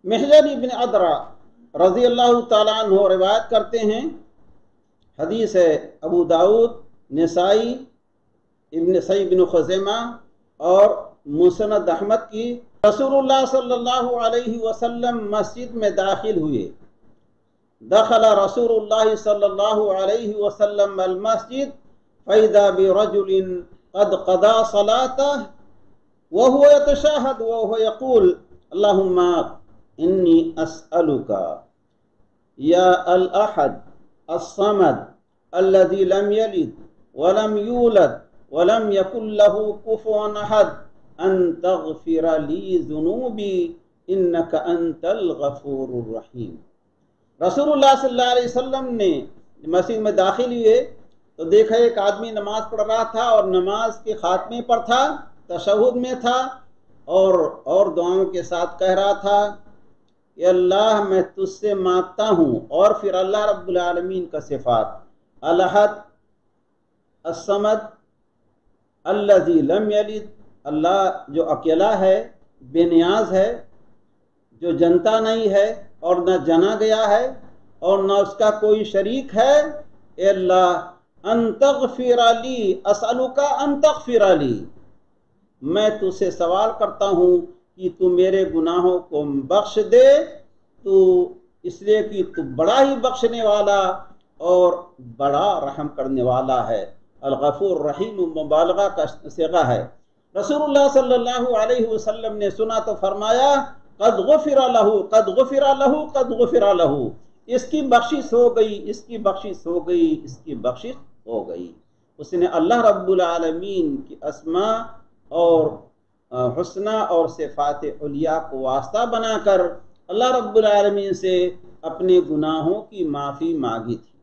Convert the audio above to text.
محجن ابن عدرا رضی اللہ تعالیٰ عنہ روایت کرتے ہیں، حدیث ہے ابو داؤد، نسائی، ابن سعید بن خزیمہ اور مسند احمد کی، رسول اللہ صلی اللہ علیہ وسلم مسجد میں داخل ہوئے۔ دخل رسول اللہ صلی اللہ علیہ وسلم المسجد فإذا برجل قد قضى صلاته وهو يتشهد وهو يقول اللهم إني أسألك يا الأحد الصمد الذي لم يلد ولم يولد ولم يكن له كفوا أحد أن تغفر لي ذنوبي إنك أنت الغفور الرحيم۔ رسول اللہ صلی اللہ علیہ وسلم نے مسجد میں داخل ہوئے تو دیکھا ایک آدمی نماز پڑھ رہا تھا اور نماز کے خاتمے پر تھا، تشہد میں تھا، اور دعاؤں کے ساتھ کہہ رہا تھا کہ اللہ میں تجھ سے مانگتا ہوں، اور پھر اللہ رب العالمین کا صفات، الاحد، الصمد، الذی لم یلد، اللہ جو اکیلا ہے، بے نیاز ہے، جو جنتا نہیں ہے اور نہ جنا گیا ہے اور نہ اس کا کوئی شریک ہے، اے اللہ ان تغفر لی، اسألک ان تغفر لی، میں تجھ سے سوال کرتا ہوں کہ تو میرے گناہوں کو بخش دے، تو اس لیے کہ تو بڑا ہی بخشنے والا اور بڑا رحم کرنے والا ہے۔ الغفور رحیم مبالغہ کا صیغہ ہے۔ رسول اللہ صلی اللہ علیہ وسلم نے سنا تو فرمایا قد غفر لہ، قد غفر لہ، قد غفر لہ، اس کی بخشش ہو گئی، اس کی بخشش ہو گئی، اس کی بخشش ہو گئی۔ اس نے اللہ رب العالمین کی اسماء اور حسنہ اور صفات علیاء کو واسطہ بنا کر اللہ رب العالمین سے اپنے گناہوں کی معافی مانگی تھی۔